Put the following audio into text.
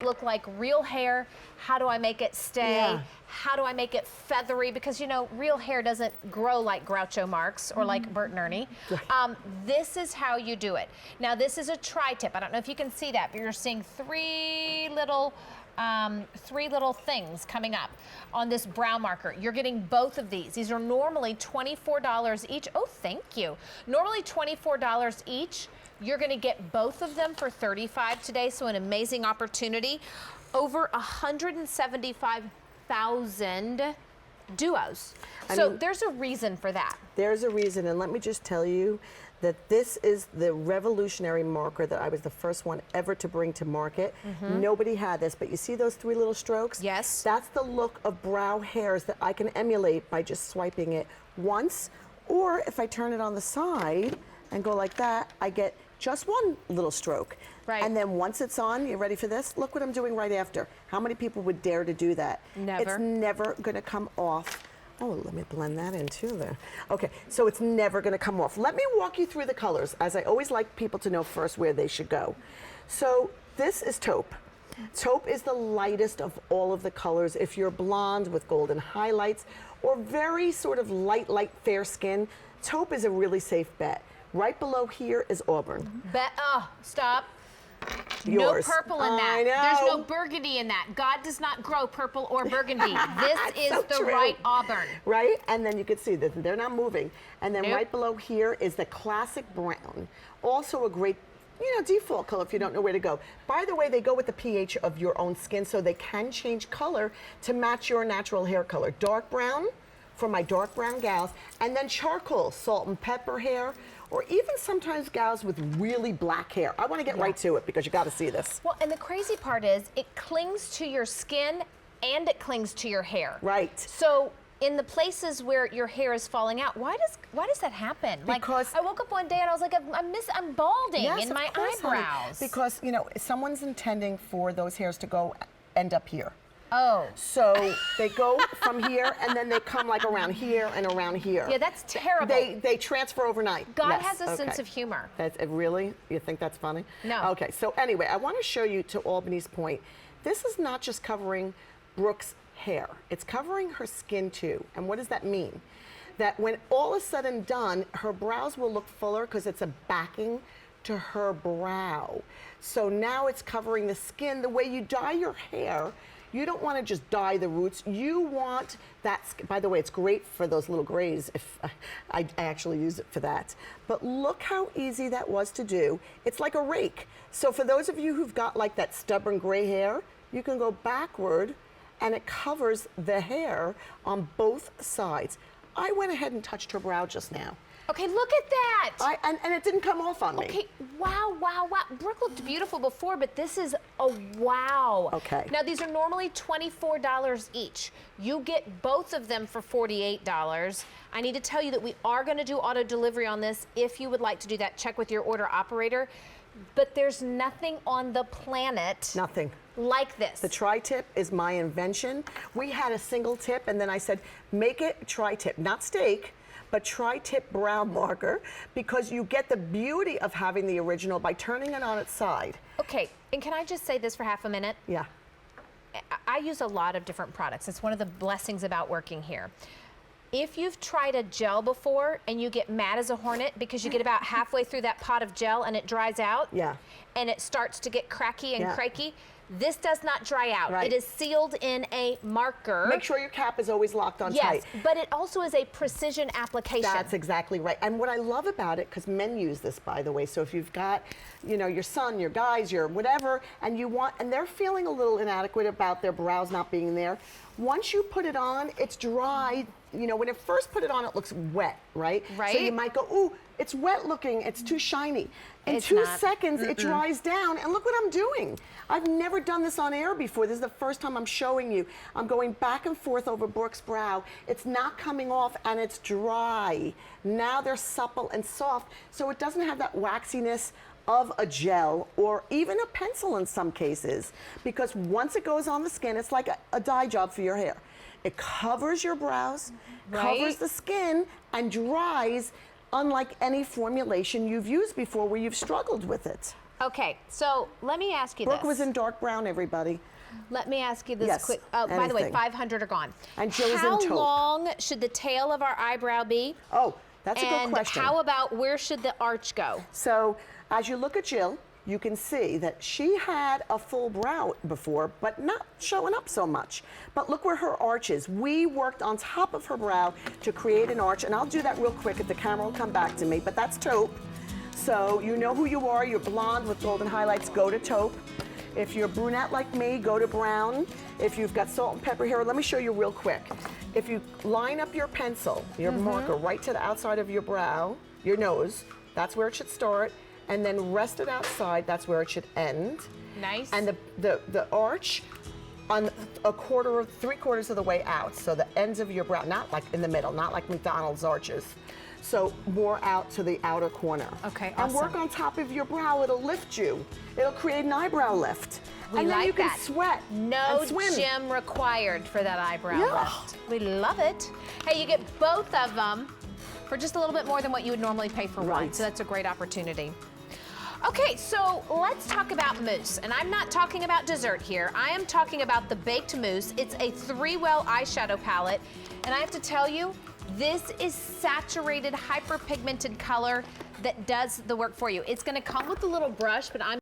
look like real hair? How do I make it stay? Yeah. How do I make it feathery? Because, you know, real hair doesn't grow like Groucho Marx or like Bert and Ernie. This is how you do it. Now, this is a tri-tip. I don't know if you can see that, but you're seeing three little things coming up on this brow marker. You're getting both of these. These are normally $24 each. Oh, thank you. Normally $24 each. You're going to get both of them for $35 today, so an amazing opportunity. Over 175,000 duos. So there's a reason for that. There's a reason, and let me just tell you that this is the revolutionary marker that I was the first one ever to bring to market. Nobody had this, but you see those three little strokes? Yes. That's the look of brow hairs that I can emulate by just swiping it once, or if I turn it on the side and go like that, I get just one little stroke. Right. And then once it's on, you ready for this? Look what I'm doing right after. How many people would dare to do that? Never. It's never gonna come off. Oh, let me blend that in too there. Okay, so it's never gonna come off. Let me walk you through the colors, as I always like people to know first where they should go. So this is taupe. Taupe is the lightest of all of the colors. If you're blonde with golden highlights or very sort of light fair skin, taupe is a really safe bet. Right below here is auburn. Stop. Yours. No purple in that. I know. There's no burgundy in that. God does not grow purple or burgundy. This is so the true. right auburn. Right? And then you can see that they're not moving. And then Nope. right below here is the classic brown. Also a great, you know, default color if you don't know where to go. By the way, they go with the pH of your own skin, so they can change color to match your natural hair color. Dark brown for my dark brown gals, and then charcoal, salt and pepper hair, or even sometimes gals with really black hair. I want to get right to it because you got to see this. Well, and the crazy part is it clings to your skin and it clings to your hair. Right. So in the places where your hair is falling out, why does that happen? Because like I woke up one day and I was like, I'm balding Yes, in of my course, honey. eyebrows. Because, you know, someone's intending for those hairs to go end up here. Oh. So they go from here and then they come like around here and around here. Yeah, that's terrible. They transfer overnight. God Yes, has a okay. sense of humor. That's really? You think that's funny? No. Okay, so anyway, I want to show you, to Albany's point, this is not just covering Brooke's hair. It's covering her skin too. And what does that mean? That when all is said and done, her brows will look fuller because it's a backing to her brow. So now it's covering the skin. The way you dye your hair, you don't want to just dye the roots. You want that, by the way, it's great for those little grays. If I actually use it for that. But look how easy that was to do. It's like a rake. So for those of you who've got like that stubborn gray hair, you can go backward and it covers the hair on both sides. I went ahead and touched her brow just now. Okay, look at that. And it didn't come off on me. Okay, wow. Brooke looked beautiful before, but this is a wow. Okay. Now, these are normally $24 each. You get both of them for $48. I need to tell you that we are going to do auto delivery on this. If you would like to do that, check with your order operator. But there's nothing on the planet Nothing. like this. The tri-tip is my invention. We had a single tip, and then I said, make it tri-tip, not steak, but tri-tip brow marker, because you get the beauty of having the original by turning it on its side. Okay, and can I just say this for half a minute? Yeah. I use a lot of different products. It's one of the blessings about working here. If you've tried a gel before and you get mad as a hornet because you get about halfway through that pot of gel and it dries out, Yeah. and it starts to get cracky and Yeah. craky, this does not dry out. Right. It is sealed in a marker. Make sure your cap is always locked on Yes, tight. but it also is a precision application. That's exactly right. And what I love about it, because men use this, by the way, so if you've got, you know, your son, your guys, your whatever, and you want, and they're feeling a little inadequate about their brows not being there, once you put it on, it's dry. You know, when you first put it on, it looks wet, right? Right. So you might go, ooh, it's wet looking, it's too shiny. In It's 2 not. seconds, it dries down, and look what I'm doing. I've never done this on air before. This is the first time I'm showing you. I'm going back and forth over Brooke's brow. It's not coming off, and it's dry. Now they're supple and soft, so it doesn't have that waxiness of a gel or even a pencil in some cases, because once it goes on the skin, it's like a dye job for your hair. It covers your brows, covers the skin, and dries, unlike any formulation you've used before where you've struggled with it. Okay, so let me ask you Brooke this. was in dark brown, everybody. Let me ask you this Yes, quick. Oh, by the way, anything. 500 are gone. And Jill's in How taupe. long should the tail of our eyebrow be? Oh, that's a good And question. how about where should the arch go? So as you look at Jill, you can see that she had a full brow before, but not showing up so much. But look where her arch is. We worked on top of her brow to create an arch, and I'll do that real quick if the camera will come back to me, but that's taupe. So you know who you are. You're blonde with golden highlights, go to taupe. If you're brunette like me, go to brown. If you've got salt and pepper hair, let me show you real quick. If you line up your pencil, your marker right to the outside of your brow, your nose, that's where it should start, and then rest it outside, that's where it should end. Nice. And the arch on three-quarters of the way out, so the ends of your brow, not like in the middle, not like McDonald's arches. So more out to the outer corner. Okay, And work awesome. on top of your brow, it'll lift you. It'll create an eyebrow lift. We and then like you can that. sweat No and swim. gym required for that eyebrow Yeah. lift. We love it. Hey, you get both of them for just a little bit more than what you would normally pay for one, Right. so that's a great opportunity. Okay, so let's talk about mousse. And I'm not talking about dessert here. I am talking about the baked mousse. It's a 3-well eyeshadow palette. And I have to tell you, this is saturated, hyperpigmented color that does the work for you. It's gonna come with a little brush, but I'm